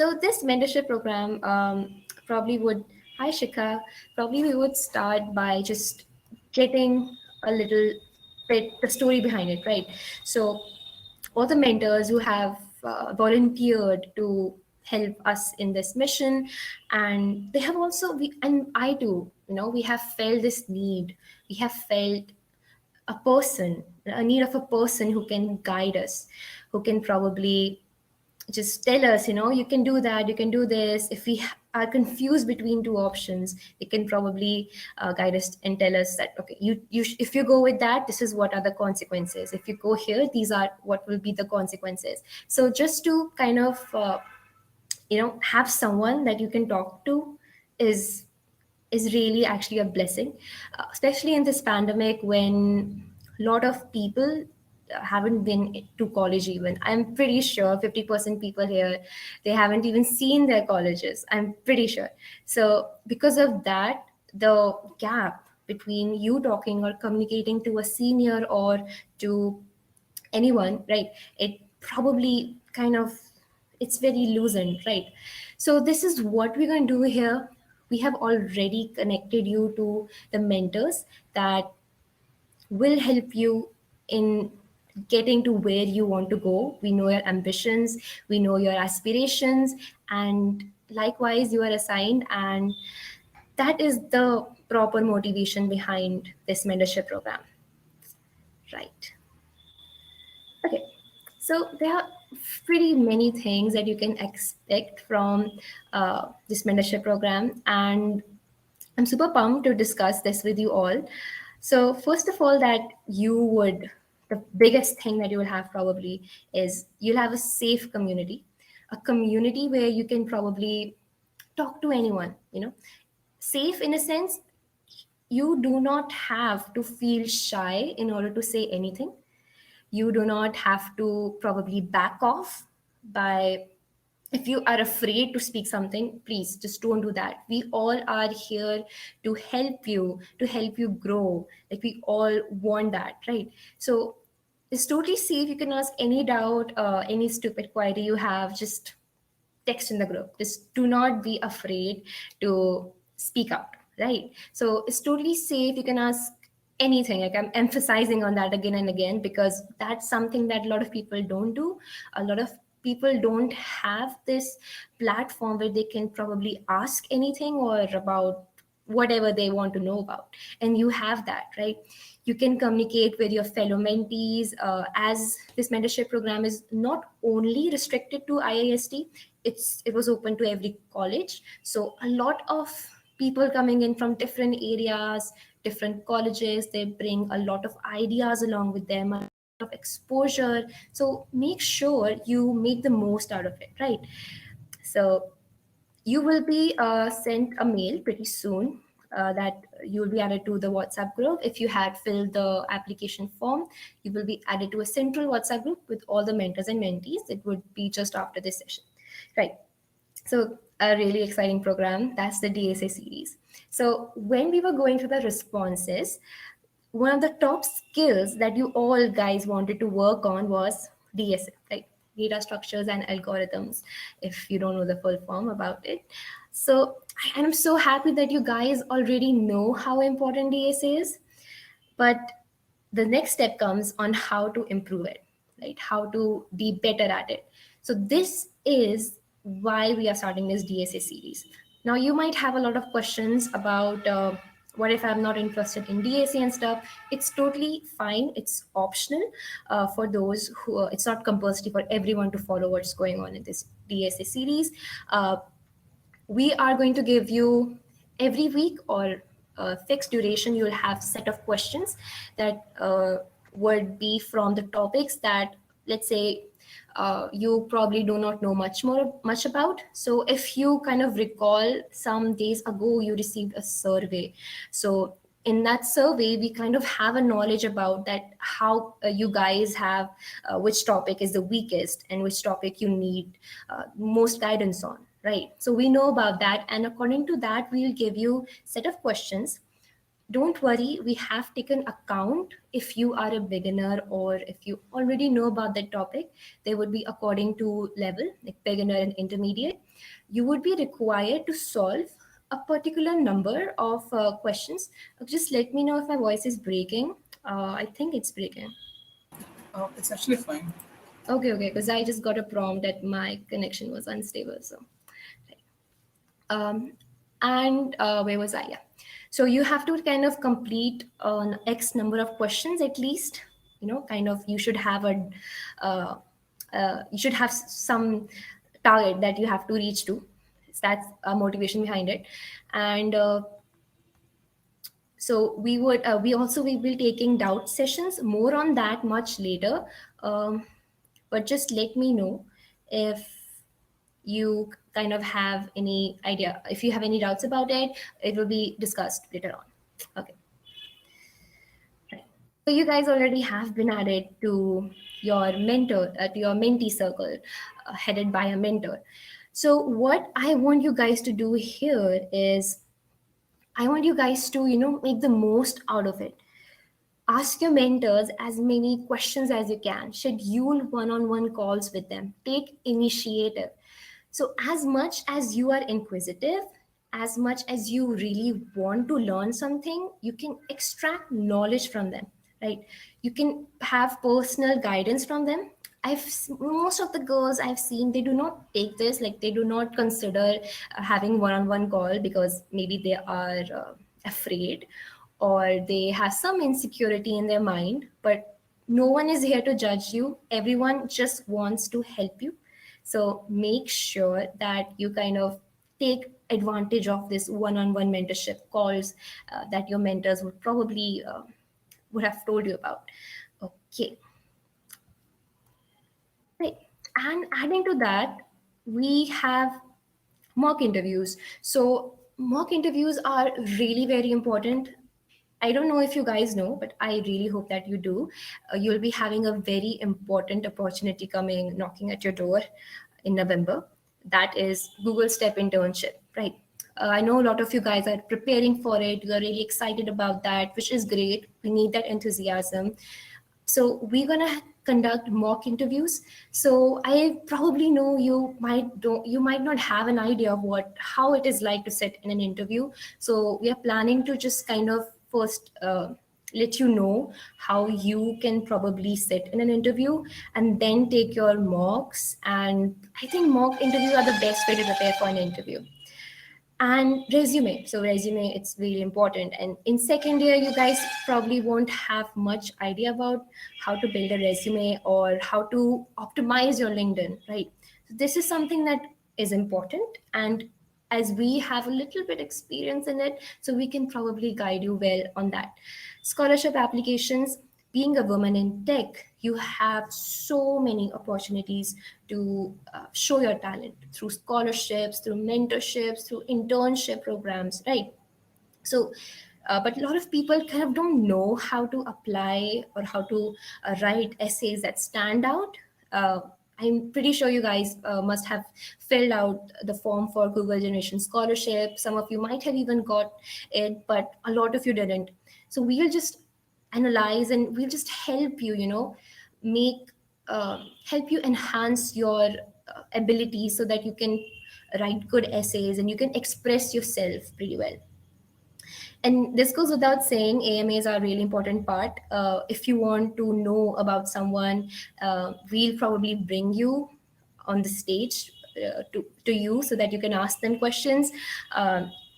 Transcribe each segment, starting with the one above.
So this mentorship program probably would, hi Shikha, probably we would start by just getting a little bit the story behind it, right? So all the mentors who have volunteered to help us in this mission, and they have also, and I too, we have felt this need. We have felt a need of a person who can guide us, who can probably just tell us, you can do that, you can do this. If we are confused between two options, they can probably guide us and tell us that, okay, if you go with that, this is what are the consequences. If you go here, these are what will be the consequences. So just to kind of have someone that you can talk to is really actually a blessing, especially in this pandemic when a lot of people haven't been to college even. I'm pretty sure 50% people here, they haven't even seen their colleges. I'm pretty sure. So because of that, the gap between you talking or communicating to a senior or to anyone, right? It probably kind of, it's very loosened, right? So this is what we're going to do here. We have already connected you to the mentors that will help you in getting to where you want to go. We know your ambitions, we know your aspirations, and likewise you are assigned, and that is the proper motivation behind this mentorship program, right? Okay, so there are pretty many things that you can expect from this mentorship program, and I'm super pumped to discuss this with you all. So first of all, the biggest thing that you will have probably is you'll have a safe community, a community where you can probably talk to anyone, safe in a sense. You do not have to feel shy in order to say anything. You do not have to probably back off by, if you are afraid to speak something, please just don't do that. We all are here to help you grow. Like, we all want that, right? So it's totally safe. You can ask any doubt, any stupid query you have, just text in the group. Just do not be afraid to speak out, right? So it's totally safe. You can ask anything. Like, I'm emphasizing on that again and again because that's something that a lot of people don't do. A lot of people don't have this platform where they can probably ask anything or about whatever they want to know about, and you have that, right? You can communicate with your fellow mentees, as this mentorship program is not only restricted to IIST. It was open to every college, so a lot of people coming in from different areas, different colleges, they bring a lot of ideas along with them, a lot of exposure. So make sure you make the most out of it, right? So you will be sent a mail pretty soon that you will be added to the WhatsApp group. If you had filled the application form, you will be added to a central WhatsApp group with all the mentors and mentees. It would be just after this session, right? So a really exciting program. That's the DSA series. So when we were going through the responses, one of the top skills that you all guys wanted to work on was DSA, right? Data structures and algorithms, if you don't know the full form about it. So I'm so happy that you guys already know how important DSA is, but the next step comes on how to improve it, right? How to be better at it. So this is why we are starting this DSA series. Now you might have a lot of questions about what if I'm not interested in DSA and stuff. It's totally fine. It's optional for those who, it's not compulsory for everyone to follow what's going on in this DSA series. We are going to give you every week or a fixed duration. You'll have set of questions that would be from the topics that, let's say, you probably do not know much about. So if you kind of recall, some days ago you received a survey. So in that survey, we kind of have a knowledge about that, how you guys have which topic is the weakest and which topic you need most guidance on, right? So we know about that, and according to that, we'll give you set of questions. don't worry, we have taken account if you are a beginner or if you already know about that topic. They would be according to level, like beginner and intermediate. You would be required to solve a particular number of questions. Just let me know if my voice is breaking. I think it's breaking. It's actually fine. Okay, okay, because I just got a prompt that my connection was unstable. So, um, and where was I? Yeah. So you have to kind of complete an X number of questions at least. Kind of you should have uh, some target that you have to reach to. So that's a motivation behind it, and so we will be taking doubt sessions. More on that much later. But just let me know if you kind of have any idea. If you have any doubts about it, it will be discussed later on. Okay. Right. So you guys already have been added to your to your mentee circle, headed by a mentor. So what I want you guys to do here is I want you guys to, make the most out of it. Ask your mentors as many questions as you can. Schedule one on one calls with them. Take initiative. So, as much as you are inquisitive, as much as you really want to learn something, you can extract knowledge from them, right? You can have personal guidance from them. Most of the girls I've seen, they do not take this, like they do not consider having one-on-one call because maybe they are afraid or they have some insecurity in their mind. But no one is here to judge you. Everyone just wants to help you. So make sure that you kind of take advantage of this one-on-one mentorship calls that your mentors would probably would have told you about. Okay, right. And adding to that, we have mock interviews. So mock interviews are really very important. I don't know if you guys know, but I really hope that you do. You'll be having a very important opportunity coming knocking at your door in November. That is Google Step internship, right? I know a lot of you guys are preparing for it. You are really excited about that, which is great. We need that enthusiasm. So we're gonna conduct mock interviews. So I probably know you might not have an idea of how it is like to sit in an interview. So we are planning to just kind of first let you know how you can probably sit in an interview and then take your mocks. And I think mock interviews are the best way to prepare for an interview. And resume, so resume, it's really important. And in second year you guys probably won't have much idea about how to build a resume or how to optimize your LinkedIn, right? So this is something that is important, and as we have a little bit experience in it, so we can probably guide you well on that. Scholarship applications, being a woman in tech, you have so many opportunities to show your talent through scholarships, through mentorships, through internship programs, right? So, but a lot of people kind of don't know how to apply or how to write essays that stand out. Uh, I'm pretty sure you guys must have filled out the form for Google Generation Scholarship. Some of you might have even got it, but a lot of you didn't. So we'll just analyze and we'll just help you, make help you enhance your ability so that you can write good essays and you can express yourself pretty well. And this goes without saying, AMAs are a really important part. If you want to know about someone, we'll probably bring you on the stage to you so that you can ask them questions.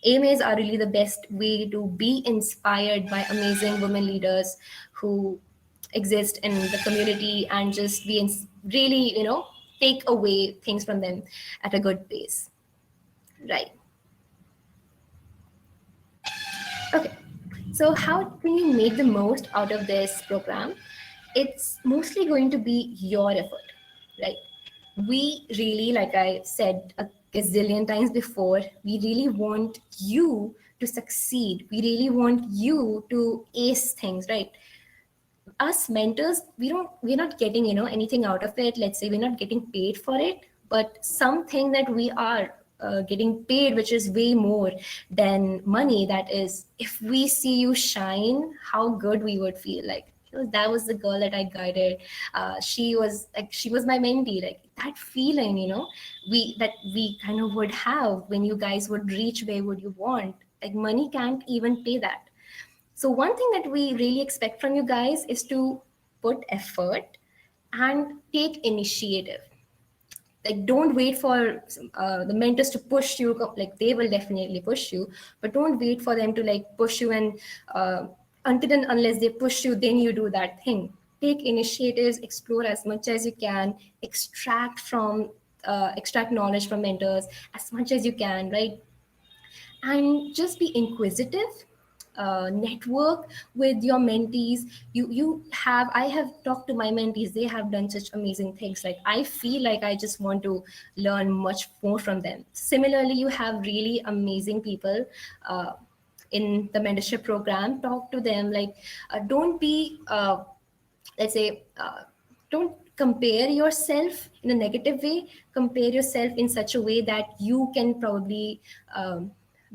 AMAs are really the best way to be inspired by amazing women leaders who exist in the community and just really, take away things from them at a good pace. Right. Okay. So, how can you make the most out of this program? It's mostly going to be your effort, right? We really, like I said a gazillion times before, we really want you to succeed. We really want you to ace things, right? Us mentors, we're not getting, anything out of it. Let's say we're not getting paid for it, but something that we are getting paid, which is way more than money. That is, if we see you shine, how good we would feel. Like, that was the girl that I guided. She was my mentee. Like that feeling, we kind of would have when you guys would reach where would you want. Like money can't even pay that. So one thing that we really expect from you guys is to put effort and take initiative. Like don't wait for the mentors to push you. Like they will definitely push you, but don't wait for them to like push you, and until and unless they push you, then you do that thing. Take initiatives, explore as much as you can, extract knowledge from mentors as much as you can, right? And just be inquisitive. Network with your mentees. I have talked to my mentees. They have done such amazing things. Like I feel like I just want to learn much more from them. Similarly, you have really amazing people in the mentorship program. Talk to them. Like don't be let's say don't compare yourself in a negative way. Compare yourself in such a way that you can probably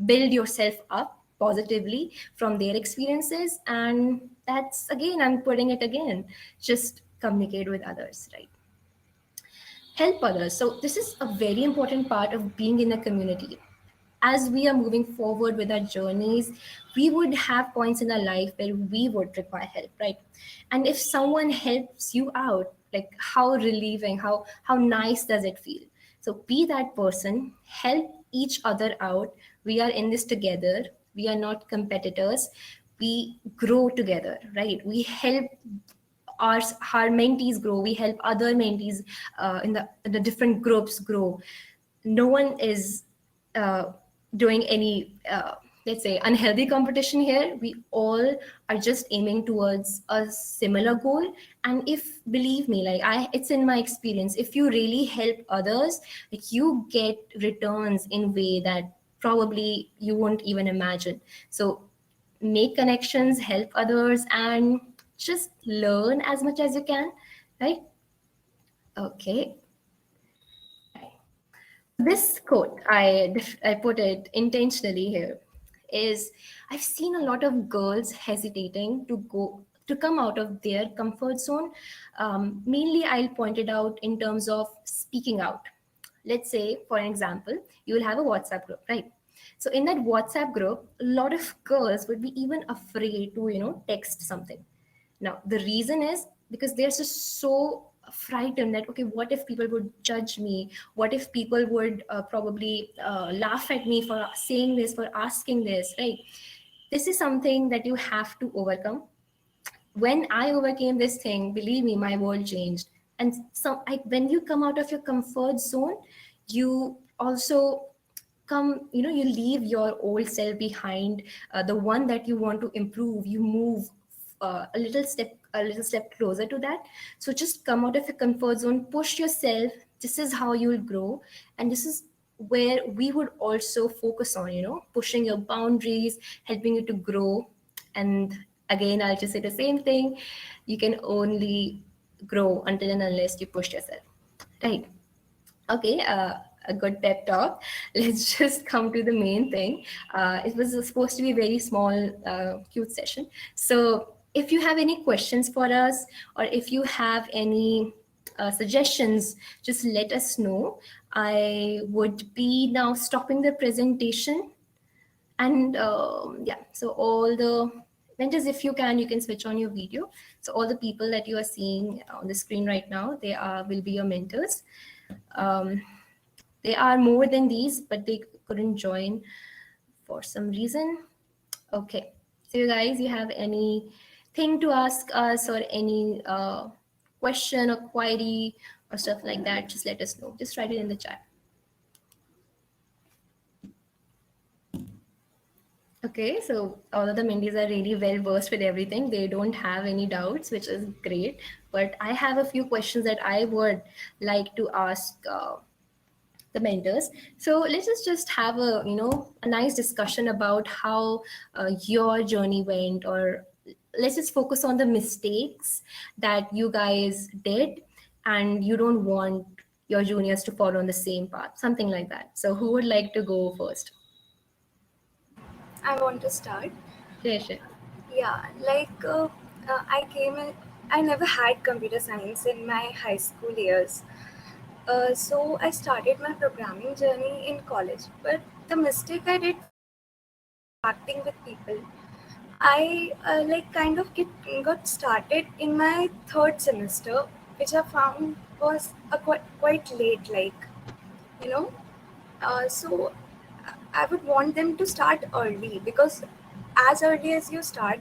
build yourself up positively from their experiences. And that's, again, I'm putting it again, just communicate with others, right? Help others. So this is a very important part of being in a community. As we are moving forward with our journeys, we would have points in our life where we would require help, right? And if someone helps you out, like how relieving, how nice does it feel? So be that person, help each other out. We are in this together. We are not competitors. We grow together, right? We help our, our mentees grow. We help other mentees in the different groups grow. No one is uh, doing any let's say unhealthy competition here. We all are just aiming towards a similar goal. And if, believe me, like it's in my experience, if you really help others, like you get returns in way that probably you won't even imagine. So make connections, help others, and just learn as much as you can, right? Okay. This quote, I put it intentionally here, is I've seen a lot of girls hesitating to come out of their comfort zone. Mainly, I'll point it out in terms of speaking out. Let's say, for an example, you will have a WhatsApp group, right? So in that WhatsApp group, a lot of girls would be even afraid to, text something. Now, the reason is because they're just so frightened that, okay, what if people would judge me? What if people would probably laugh at me for saying this, for asking this, right? This is something that you have to overcome. When I overcame this thing, believe me, my world changed. And so, when you come out of your comfort zone, you also you leave your old self behind, the one that you want to improve. You move a little step closer to that. So just come out of your comfort zone, push yourself. This is how you'll grow. And this is where we would also focus on, pushing your boundaries, helping you to grow. And again, I'll just say the same thing. You can only grow until and unless you push yourself, right? Okay, a good pep talk. Let's just come to the main thing. It was supposed to be a very small, cute session. So, if you have any questions for us, or if you have any suggestions, just let us know. I would be now stopping the presentation. And yeah, so all the mentors, if you can switch on your video. So all the people that you are seeing on the screen right now, they will be your mentors. Um, they are more than these, but they couldn't join for some reason. Okay. So you guys, you have anything to ask us, or any question or query or stuff like that, just let us know. Just write it in the chat. Okay, so all of the mentees are really well versed with everything. They don't have any doubts, which is great. But I have a few questions that I would like to ask the mentors. So let's just have a nice discussion about how your journey went, or let's just focus on the mistakes that you guys did and you don't want your juniors to follow on the same path, something like that. So who would like to go first? I want to start. Share, share. Yeah, I came in, I never had computer science in my high school years. So I started my programming journey in college. But the mistake I did interacting with people. I kind of got started in my third semester, which I found was quite late. You know, so I would want them to start early because as early as you start,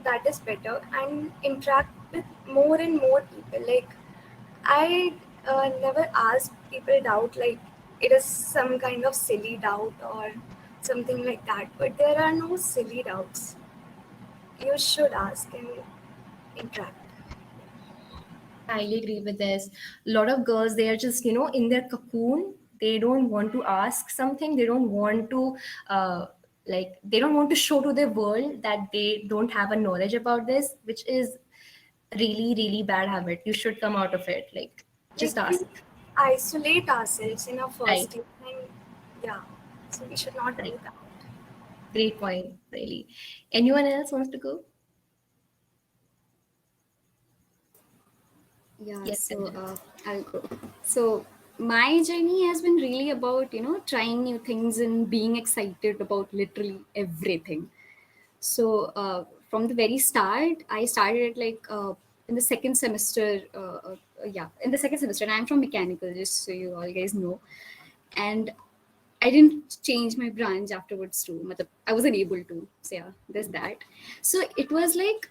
that is better and interact with more and more people. I never ask people doubt like it is some kind of silly doubt or something like that. But there are no silly doubts. You should ask and interact. I highly agree with this. A lot of girls, they are just, in their cocoon. They don't want to ask something. They don't want to, they don't want to show to the world that they don't have a knowledge about this, which is a really, really bad habit. You should come out of it. Like, just Like we ask. isolate ourselves in our Right, first year, and yeah, so we should not do right. that. Great point, really. Anyone else wants to go? Yeah, Yes, so Sanjana. I'll go. So my journey has been really about, trying new things and being excited about literally everything. So from the very start, I started in the second semester. Yeah, in the second semester, and I'm from mechanical, just so you all guys know. And I didn't change my branch afterwards too. I wasn't able to. So yeah, there's that. So it was like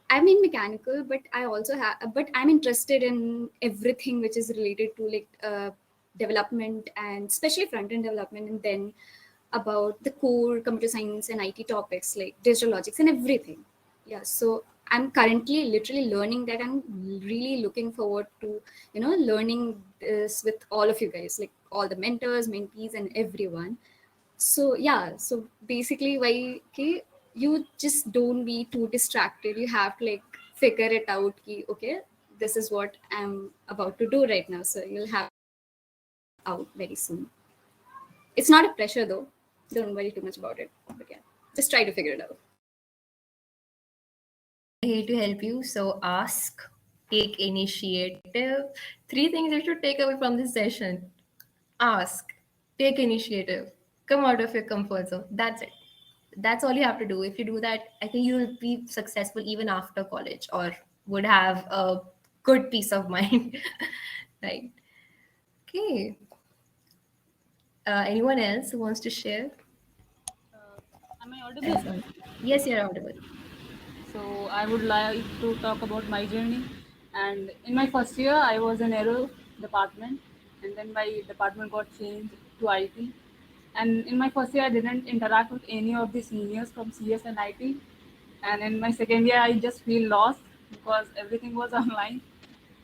I'm in mechanical, but I'm interested in everything which is related to development and especially front end development, and then about the core computer science and IT topics like digital logics and everything. Yeah, so I'm currently literally learning that. I'm really looking forward to learning this with all of you guys, like all the mentors, mentees, and everyone. So yeah, so basically, why okay, you just don't be too distracted. You have to figure it out. Ki, okay, this is what I'm about to do right now. So you'll have out very soon. It's not a pressure though. Don't worry too much about it. But yeah, just try to figure it out. Here to help you. So ask, take initiative. Three things you should take away from this session. Ask, take initiative, come out of your comfort zone. That's it. That's all you have to do. If you do that, I think you'll be successful even after college or would have a good peace of mind. Right. Okay. Anyone else who wants to share? Am I audible? Yes, yes, you're audible. So I would like to talk about my journey. And in my first year, I was in aero department, and then my department got changed to IT. And in my first year, I didn't interact with any of the seniors from CS and IT. And in my second year, I just feel lost because everything was online.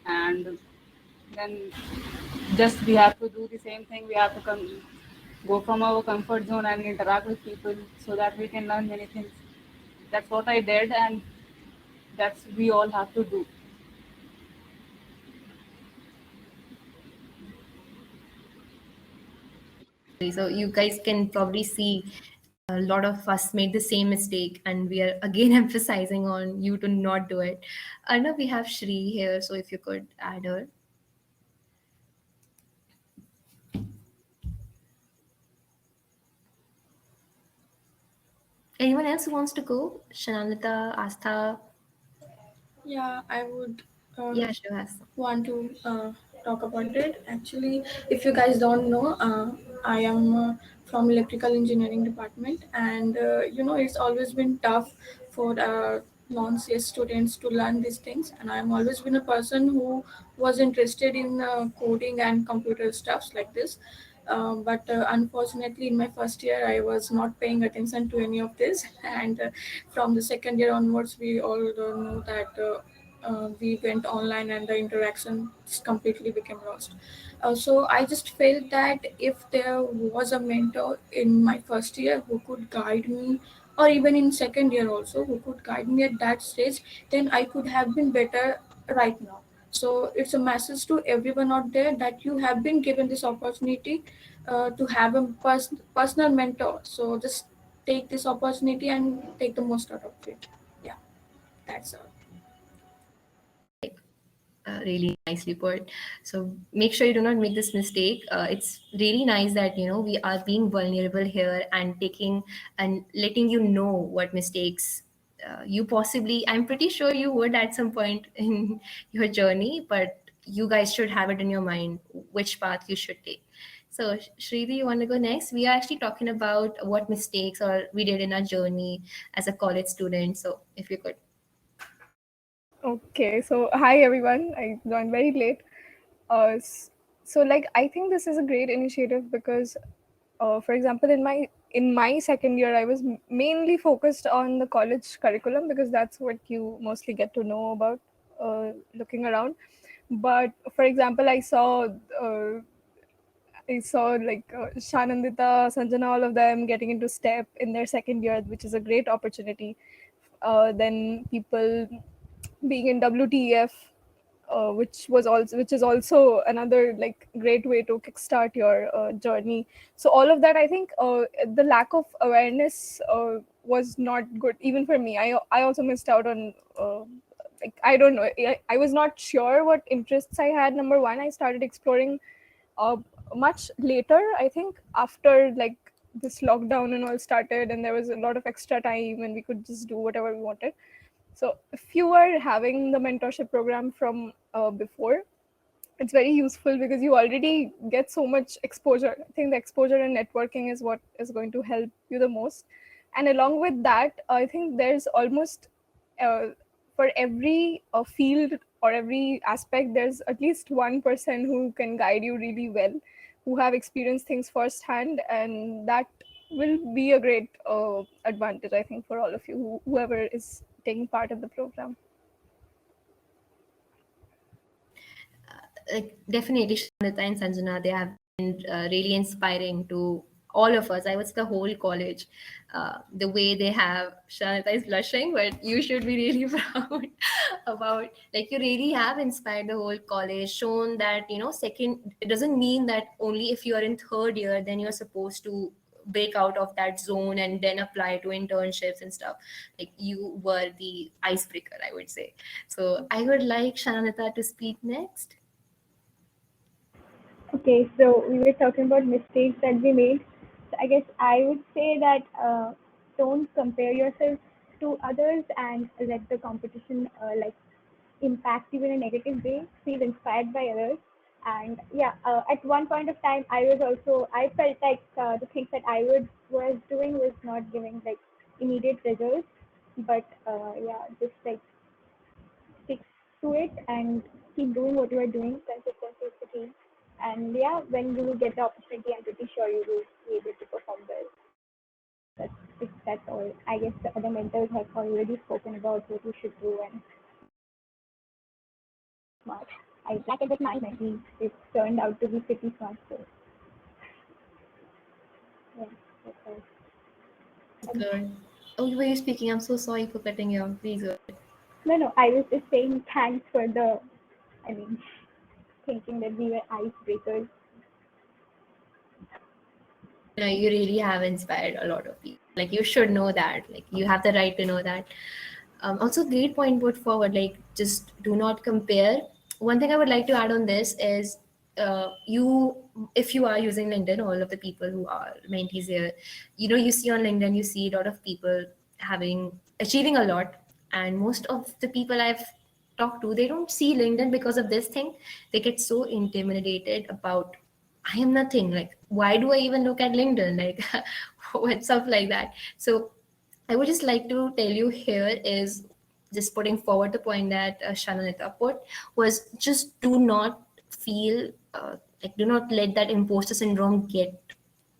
And then just we have to do the same thing. We have to go from our comfort zone and interact with people so that we can learn many things. That's what I did, and that's we all have to do. So you guys can probably see a lot of us made the same mistake, and we are again emphasizing on you to not do it. I know we have Shri here, so if you could add her. Anyone else who wants to go? Shanalita, Astha, Yeah, I would yeah, Shivas. want to talk about it. Actually, if you guys don't know, I am from electrical engineering department, and it's always been tough for non-CS students to learn these things. And I'm always been a person who was interested in coding and computer stuffs like this. But unfortunately, in my first year, I was not paying attention to any of this, and from the second year onwards, we all know that. We went online and the interaction just completely became lost. So I just felt that if there was a mentor in my first year who could guide me, or even in second year also who could guide me at that stage, then I could have been better right now. So it's a message to everyone out there that you have been given this opportunity to have a personal mentor. So just take this opportunity and take the most out of it. Yeah, that's all. Really nicely put. So make sure you do not make this mistake. It's really nice that we are being vulnerable here and taking and letting you know what mistakes you possibly. I'm pretty sure you would at some point in your journey, but you guys should have it in your mind which path you should take. So Shridi, you want to go next? We are actually talking about what mistakes or we did in our journey as a college student. So if you could. Okay, so hi everyone. I joined very late. So like I think this is a great initiative because, for example, in my second year, I was mainly focused on the college curriculum because that's what you mostly get to know about looking around. But for example, I saw like Shanandita, Sanjana, all of them getting into STEP in their second year, which is a great opportunity. Then people being in WTF, which is also another like great way to kickstart your journey. So all of that, I think, the lack of awareness was not good even for me. I also missed out on. Like I don't know. I was not sure what interests I had. Number one, I started exploring uh, much later. I think after like this lockdown and all started, and there was a lot of extra time, and we could just do whatever we wanted. So if you are having the mentorship program from before, it's very useful because you already get so much exposure. I think the exposure and networking is what is going to help you the most. And along with that, I think there's almost uh, for every field or every aspect, there's at least one person who can guide you really well, who have experienced things firsthand, and that will be a great advantage, I think, for all of you, whoever is taking part of the program. Like definitely Shanita and Sanjana, they have been really inspiring to all of us. I would say the whole college. The way they have, Shanita is blushing, but you should be really proud about, like, you really have inspired the whole college, shown that second, it doesn't mean that only if you are in third year then you're supposed to break out of that zone and then apply to internships and stuff. Like, you were the icebreaker, I would say. So I would like Shanita to speak next. Okay, so we were talking about mistakes that we made. So I guess I would say that don't compare yourself to others and let the competition like impact you in a negative way. Feel inspired by others. And yeah, at one point of time, I felt like the things that was doing was not giving like immediate results. But yeah, just like stick to it and keep doing what you are doing. Consistency is the key. And yeah, when you will get the opportunity, I'm pretty sure you will be able to perform well. That's all. I guess the other mentors have already spoken about what you should do and smart. I like it that my mentee it turned out to be pretty smart. So yeah, that's all. Good. Oh, were you speaking? I'm so sorry for cutting you off. Please go. No, I was just saying thanks for the. I mean, thinking that we were icebreakers. You really have inspired a lot of people. Like, you should know that. Like, you have the right to know that. Also, great point put forward. Like, just do not compare. One thing I would like to add on this is, if you are using LinkedIn, all of the people who are mentees here, you see on LinkedIn, you see a lot of people achieving a lot, and most of the people I've talked to, they don't see LinkedIn because of this thing. They get so intimidated about, I am nothing. Like, why do I even look at LinkedIn? Like, what's up like that? So I would just like to tell you here is just putting forward the point that Shananita put, was just do not feel like, do not let that imposter syndrome get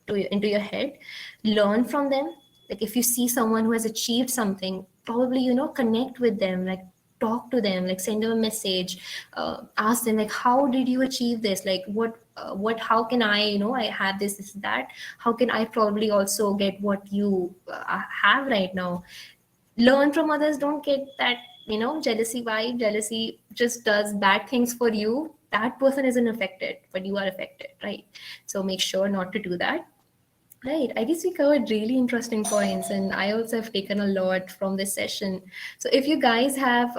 into your head. Learn from them. Like, if you see someone who has achieved something, probably connect with them, like talk to them, like send them a message, ask them like, how did you achieve this? Like, what how can I, I have this that, how can I probably also get what you have right now? Learn from others. Don't get that jealousy vibe, jealousy just does bad things for you. That person isn't affected, but you are affected, right? So make sure not to do that. Right. I guess we covered really interesting points, and I also have taken a lot from this session. So if you guys have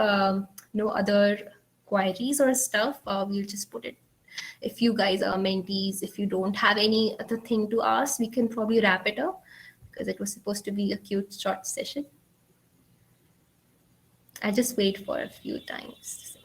no other queries or stuff, we'll just put it. If you guys are mentees, if you don't have any other thing to ask, we can probably wrap it up because it was supposed to be a cute short session. I just wait for a few times.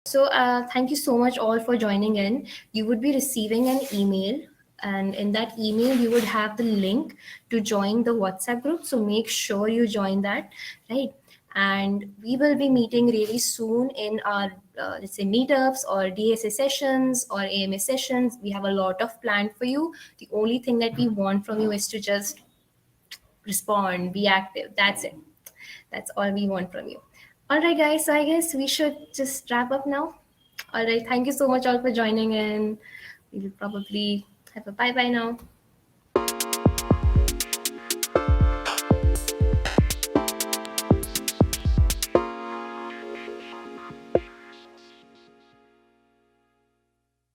So thank you so much all for joining in. You would be receiving an email, and in that email you would have the link to join the WhatsApp group. So make sure you join that, right? And we will be meeting really soon in our let's say meetups or DSA sessions or AMA sessions. We have a lot of planned for you. The only thing that we want from you is to just respond, be active. That's it. That's all we want from you. All right, guys. So I guess we should just wrap up now. All right. Thank you so much all for joining in. We'll probably have a bye bye now.